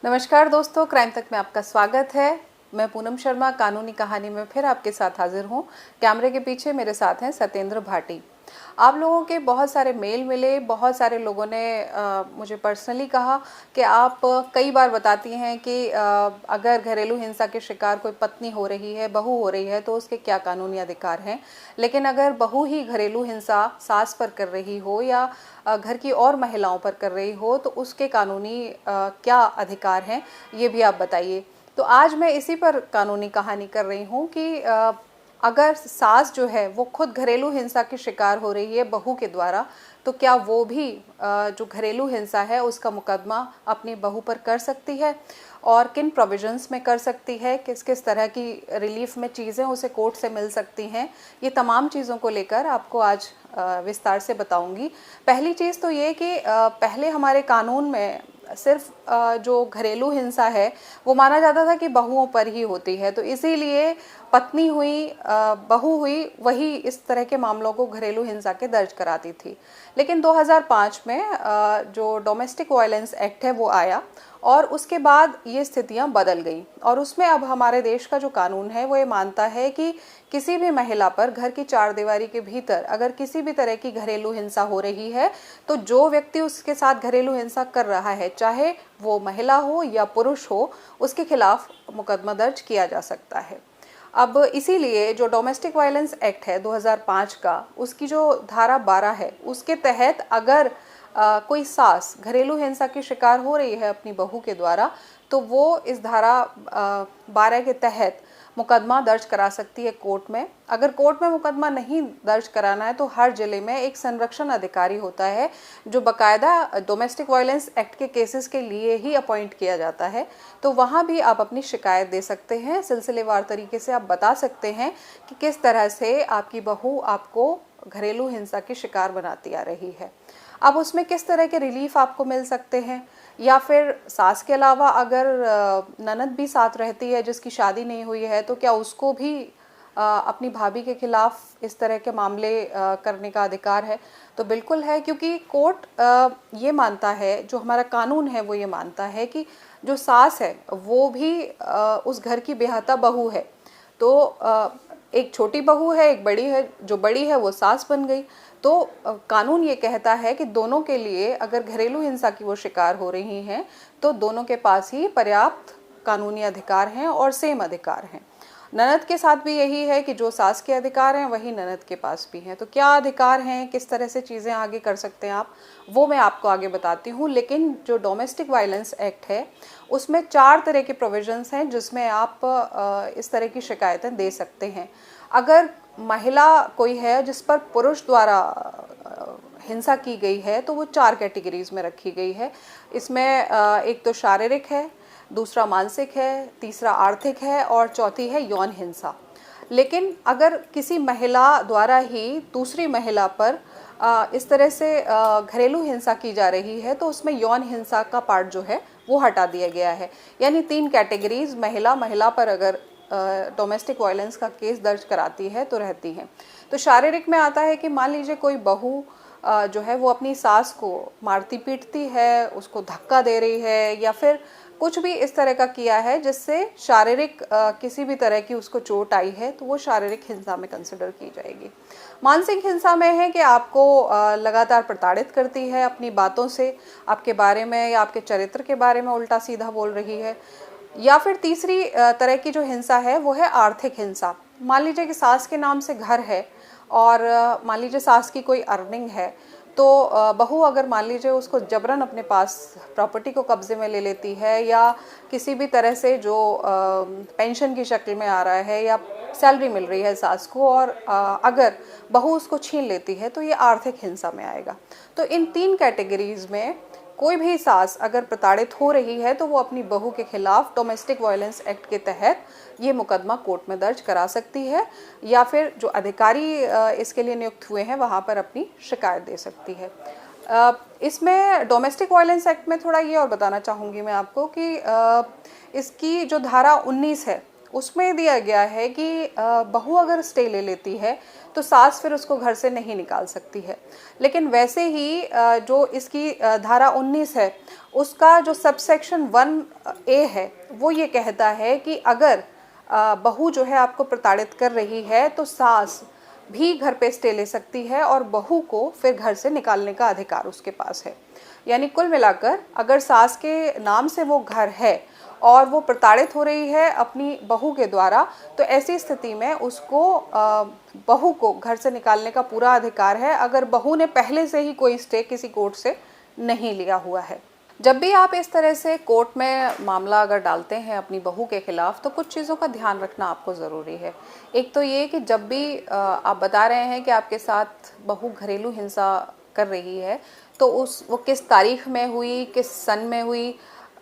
नमस्कार दोस्तों, क्राइम तक में आपका स्वागत है। मैं पूनम शर्मा कानूनी कहानी में फिर आपके साथ हाजिर हूँ। कैमरे के पीछे मेरे साथ हैं सत्येंद्र भाटी। आप लोगों के बहुत सारे मेल मिले, बहुत सारे लोगों ने मुझे पर्सनली कहा कि आप कई बार बताती हैं कि अगर घरेलू हिंसा के शिकार कोई पत्नी हो रही है, बहू हो रही है, तो उसके क्या कानूनी अधिकार हैं। लेकिन अगर बहू ही घरेलू हिंसा सास पर कर रही हो या घर की और महिलाओं पर कर रही हो तो उसके कानूनी क्या अधिकार हैं, ये भी आप बताइए। तो आज मैं इसी पर कानूनी कहानी कर रही हूँ कि अगर सास जो है वो खुद घरेलू हिंसा की शिकार हो रही है बहू के द्वारा, तो क्या वो भी जो घरेलू हिंसा है उसका मुकदमा अपनी बहू पर कर सकती है और किन प्रोविजंस में कर सकती है, किस किस तरह की रिलीफ में चीज़ें उसे कोर्ट से मिल सकती हैं। ये तमाम चीज़ों को लेकर आपको आज विस्तार से बताऊंगी। पहली चीज़ तो ये कि पहले हमारे कानून में सिर्फ जो घरेलू हिंसा है वो माना जाता था कि बहुओं पर ही होती है, तो इसीलिए पत्नी हुई बहू हुई वही इस तरह के मामलों को घरेलू हिंसा के दर्ज कराती थी। लेकिन 2005 में जो डोमेस्टिक वायलेंस एक्ट है वो आया और उसके बाद ये स्थितियां बदल गई और उसमें अब हमारे देश का जो कानून है वो ये मानता है कि किसी भी महिला पर घर की चार दीवारी के भीतर अगर किसी भी तरह की घरेलू हिंसा हो रही है तो जो व्यक्ति उसके साथ घरेलू हिंसा कर रहा है, चाहे वो महिला हो या पुरुष हो, उसके खिलाफ मुकदमा दर्ज किया जा सकता है। अब इसीलिए जो डोमेस्टिक वायलेंस एक्ट है 2005 का, उसकी जो धारा 12 है उसके तहत अगर कोई सास घरेलू हिंसा की शिकार हो रही है अपनी बहू के द्वारा, तो वो इस धारा 12 के तहत मुकदमा दर्ज करा सकती है कोर्ट में। अगर कोर्ट में मुकदमा नहीं दर्ज कराना है तो हर जिले में एक संरक्षण अधिकारी होता है जो बकायदा डोमेस्टिक वायलेंस एक्ट के केसेस के लिए ही अपॉइंट किया जाता है। तो वहाँ भी आप अपनी शिकायत दे सकते हैं, सिलसिलेवार तरीके से आप बता सकते हैं कि किस तरह से आपकी बहू आपको घरेलू हिंसा की शिकार बनाती आ रही है। अब उसमें किस तरह के रिलीफ आपको मिल सकते हैं, या फिर सास के अलावा अगर ननद भी साथ रहती है जिसकी शादी नहीं हुई है, तो क्या उसको भी अपनी भाभी के खिलाफ इस तरह के मामले करने का अधिकार है? तो बिल्कुल है, क्योंकि कोर्ट ये मानता है, जो हमारा कानून है वो ये मानता है कि जो सास है वो भी उस घर की बेहता बहू है। तो एक छोटी बहू है, एक बड़ी है, जो बड़ी है वो सास बन गई। तो कानून ये कहता है कि दोनों के लिए अगर घरेलू हिंसा की वो शिकार हो रही हैं तो दोनों के पास ही पर्याप्त कानूनी अधिकार हैं और सेम अधिकार हैं। ननद के साथ भी यही है कि जो सास के अधिकार हैं वही ननद के पास भी हैं। तो क्या अधिकार हैं, किस तरह से चीज़ें आगे कर सकते हैं आप, वो मैं आपको आगे बताती हूँ। लेकिन जो डोमेस्टिक वायलेंस एक्ट है उसमें 4 तरह के प्रोविजंस हैं जिसमें आप इस तरह की शिकायतें दे सकते हैं। अगर महिला कोई है जिस पर पुरुष द्वारा हिंसा की गई है तो वो 4 कैटेगरीज में रखी गई है। इसमें एक तो शारीरिक है, दूसरा मानसिक है, तीसरा आर्थिक है और चौथी है यौन हिंसा। लेकिन अगर किसी महिला द्वारा ही दूसरी महिला पर इस तरह से घरेलू हिंसा की जा रही है तो उसमें यौन हिंसा का पार्ट जो है वो हटा दिया गया है। यानी 3 कैटेगरीज महिला पर अगर डोमेस्टिक वायलेंस का केस दर्ज कराती है तो रहती हैं। तो शारीरिक में आता है कि मान लीजिए कोई बहू जो है वो अपनी सास को मारती पीटती है, उसको धक्का दे रही है या फिर कुछ भी इस तरह का किया है जिससे शारीरिक किसी भी तरह की उसको चोट आई है, तो वो शारीरिक हिंसा में कंसिडर की जाएगी। मानसिक हिंसा में है कि आपको लगातार प्रताड़ित करती है अपनी बातों से, आपके बारे में या आपके चरित्र के बारे में उल्टा सीधा बोल रही है। या फिर तीसरी तरह की जो हिंसा है वो है आर्थिक हिंसा। मान लीजिए कि सास के नाम से घर है और मान लीजिए सास की कोई अर्निंग है, तो बहू अगर मान लीजिए उसको जबरन अपने पास प्रॉपर्टी को कब्जे में ले लेती है या किसी भी तरह से जो पेंशन की शक्ल में आ रहा है या सैलरी मिल रही है सास को और अगर बहू उसको छीन लेती है, तो ये आर्थिक हिंसा में आएगा। तो इन 3 कैटेगरीज में कोई भी सास अगर प्रताड़ित हो रही है तो वो अपनी बहू के खिलाफ डोमेस्टिक वायलेंस एक्ट के तहत ये मुकदमा कोर्ट में दर्ज करा सकती है या फिर जो अधिकारी इसके लिए नियुक्त हुए हैं वहाँ पर अपनी शिकायत दे सकती है। इसमें डोमेस्टिक वायलेंस एक्ट में थोड़ा ये और बताना चाहूँगी मैं आपको कि इसकी जो धारा 19 है उसमें दिया गया है कि बहू अगर स्टे ले लेती है तो सास फिर उसको घर से नहीं निकाल सकती है। लेकिन वैसे ही जो इसकी धारा 19 है उसका जो सबसेक्शन 1A है वो ये कहता है कि अगर बहू जो है आपको प्रताड़ित कर रही है तो सास भी घर पे स्टे ले सकती है और बहू को फिर घर से निकालने का अधिकार उसके पास है। यानी कुल मिलाकर अगर सास के नाम से वो घर है और वो प्रताड़ित हो रही है अपनी बहू के द्वारा, तो ऐसी स्थिति में उसको बहू को घर से निकालने का पूरा अधिकार है, अगर बहू ने पहले से ही कोई स्टे किसी कोर्ट से नहीं लिया हुआ है। जब भी आप इस तरह से कोर्ट में मामला अगर डालते हैं अपनी बहू के खिलाफ, तो कुछ चीज़ों का ध्यान रखना आपको ज़रूरी है। एक तो ये कि जब भी आप बता रहे हैं कि आपके साथ बहू घरेलू हिंसा कर रही है, तो वो किस तारीख में हुई, किस सन में हुई,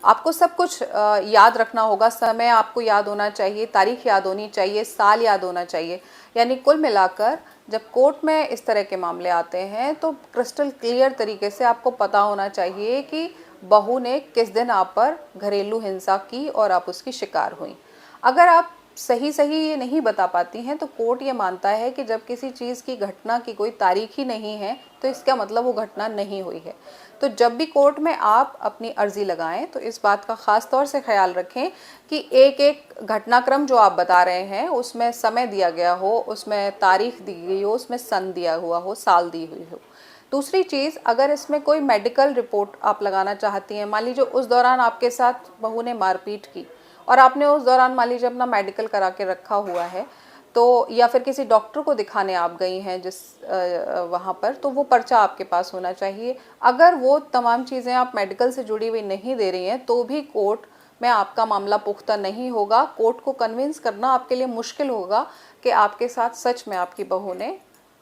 आपको सब कुछ याद रखना होगा। समय आपको याद होना चाहिए, तारीख याद होनी चाहिए, साल याद होना चाहिए। यानी कुल मिलाकर जब कोर्ट में इस तरह के मामले आते हैं तो क्रिस्टल क्लियर तरीके से आपको पता होना चाहिए कि बहू ने किस दिन आप पर घरेलू हिंसा की और आप उसकी शिकार हुई। अगर आप सही ये नहीं बता पाती हैं तो कोर्ट ये मानता है कि जब किसी चीज़ की घटना की कोई तारीख ही नहीं है तो इसका मतलब वो घटना नहीं हुई है। तो जब भी कोर्ट में आप अपनी अर्जी लगाएं तो इस बात का ख़ास तौर से ख्याल रखें कि एक एक घटनाक्रम जो आप बता रहे हैं उसमें समय दिया गया हो, उसमें तारीख दी गई हो, उसमें सन दिया हुआ हो, साल दी हुई हो। दूसरी चीज़, अगर इसमें कोई मेडिकल रिपोर्ट आप लगाना चाहती हैं, मान लीजिए उस दौरान आपके साथ बहू ने मारपीट की और आपने उस दौरान मान लीजिए अपना मेडिकल करा के रखा हुआ है, तो या फिर किसी डॉक्टर को दिखाने आप गई हैं जिस वहाँ पर, तो वो पर्चा आपके पास होना चाहिए। अगर वो तमाम चीज़ें आप मेडिकल से जुड़ी हुई नहीं दे रही हैं तो भी कोर्ट में आपका मामला पुख्ता नहीं होगा। कोर्ट को कन्विंस करना आपके लिए मुश्किल होगा कि आपके साथ सच में आपकी बहू ने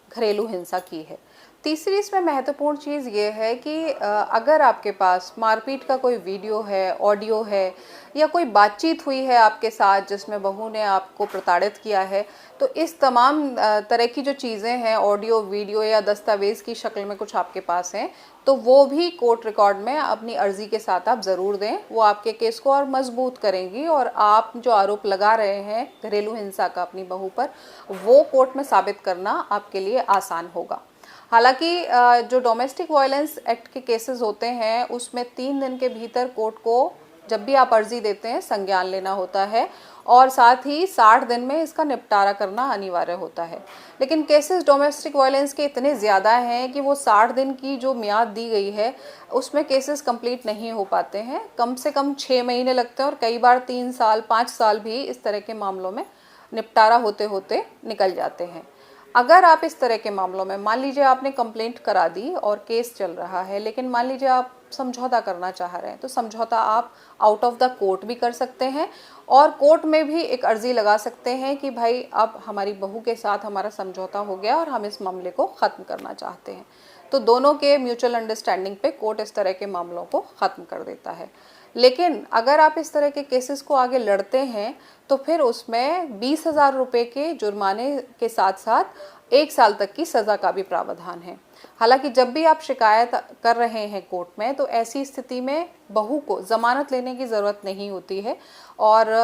घरेलू हिंसा की है। तीसरी इसमें महत्वपूर्ण चीज़ ये है कि अगर आपके पास मारपीट का कोई वीडियो है, ऑडियो है या कोई बातचीत हुई है आपके साथ जिसमें बहू ने आपको प्रताड़ित किया है, तो इस तमाम तरह की जो चीज़ें हैं, ऑडियो, वीडियो या दस्तावेज़ की शक्ल में कुछ आपके पास हैं, तो वो भी कोर्ट रिकॉर्ड में अपनी अर्जी के साथ आप ज़रूर दें। वो आपके केस को और मजबूत करेंगी और आप जो आरोप लगा रहे हैं घरेलू हिंसा का अपनी बहू पर, वो कोर्ट में साबित करना आपके लिए आसान होगा। हालांकि जो डोमेस्टिक वायलेंस एक्ट के केसेस होते हैं उसमें 3 दिन के भीतर कोर्ट को जब भी आप अर्जी देते हैं संज्ञान लेना होता है और साथ ही 60 दिन में इसका निपटारा करना अनिवार्य होता है। लेकिन केसेस डोमेस्टिक वायलेंस के इतने ज़्यादा हैं कि वो 60 दिन की जो मियाद दी गई है उसमें केसेस कंप्लीट नहीं हो पाते हैं। कम से कम 6 महीने लगते हैं और कई बार 3 साल 5 साल भी इस तरह के मामलों में निपटारा होते होते निकल जाते हैं। अगर आप इस तरह के मामलों में, मान लीजिए आपने कंप्लेंट करा दी और केस चल रहा है, लेकिन मान लीजिए आप समझौता करना चाह रहे हैं, तो समझौता आप आउट ऑफ द कोर्ट भी कर सकते हैं और कोर्ट में भी एक अर्जी लगा सकते हैं कि भाई अब हमारी बहू के साथ हमारा समझौता हो गया और हम इस मामले को ख़त्म करना चाहते हैं। तो दोनों के म्यूचुअल अंडरस्टैंडिंग पे कोर्ट इस तरह के मामलों को ख़त्म कर देता है। लेकिन अगर आप इस तरह के केसेस को आगे लड़ते हैं तो फिर उसमें 20,000 रुपये के जुर्माने के साथ साथ 1 साल तक की सज़ा का भी प्रावधान है। हालांकि जब भी आप शिकायत कर रहे हैं कोर्ट में तो ऐसी स्थिति में बहू को ज़मानत लेने की ज़रूरत नहीं होती है और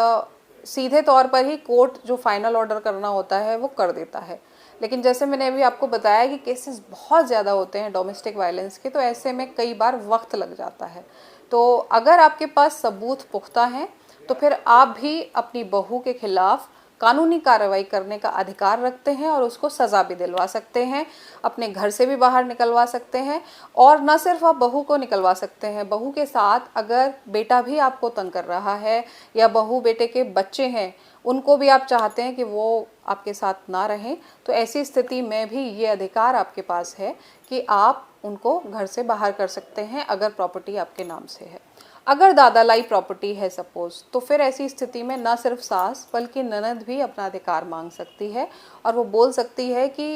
सीधे तौर पर ही कोर्ट जो फाइनल ऑर्डर करना होता है वो कर देता है। लेकिन जैसे मैंने अभी आपको बताया कि केसेस बहुत ज़्यादा होते हैं डोमेस्टिक वायलेंस के, तो ऐसे में कई बार वक्त लग जाता है। तो अगर आपके पास सबूत पुख्ता हैं तो फिर आप भी अपनी बहू के खिलाफ कानूनी कार्रवाई करने का अधिकार रखते हैं और उसको सज़ा भी दिलवा सकते हैं, अपने घर से भी बाहर निकलवा सकते हैं। और न सिर्फ आप बहू को निकलवा सकते हैं, बहू के साथ अगर बेटा भी आपको तंग कर रहा है या बहू बेटे के बच्चे हैं उनको भी आप चाहते हैं कि वो आपके साथ ना रहें, तो ऐसी स्थिति में भी ये अधिकार आपके पास है कि आप उनको घर से बाहर कर सकते हैं अगर प्रॉपर्टी आपके नाम से है। अगर दादालाई प्रॉपर्टी है सपोज, तो फिर ऐसी स्थिति में न सिर्फ सास बल्कि ननद भी अपना अधिकार मांग सकती है और वो बोल सकती है कि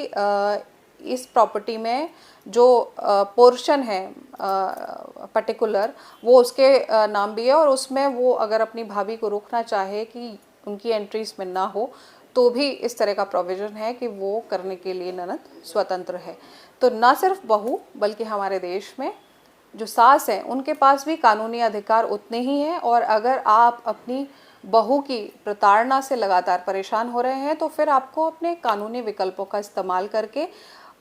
इस प्रॉपर्टी में जो पोर्शन है पर्टिकुलर वो उसके नाम भी है और उसमें वो अगर अपनी भाभी को रोकना चाहे कि उनकी एंट्री इसमें ना हो तो भी इस तरह का प्रोविज़न है कि वो करने के लिए ननद स्वतंत्र है। तो ना सिर्फ बहू बल्कि हमारे देश में जो सास हैं उनके पास भी कानूनी अधिकार उतने ही हैं और अगर आप अपनी बहू की प्रताड़ना से लगातार परेशान हो रहे हैं, तो फिर आपको अपने कानूनी विकल्पों का इस्तेमाल करके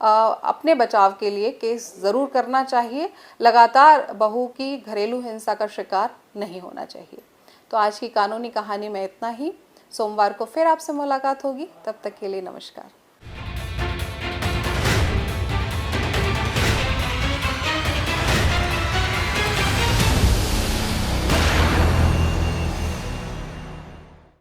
अपने बचाव के लिए केस ज़रूर करना चाहिए। लगातार बहू की घरेलू हिंसा का शिकार नहीं होना चाहिए। तो आज की कानूनी कहानी में इतना ही। सोमवार को फिर आपसे मुलाकात होगी, तब तक के लिए नमस्कार।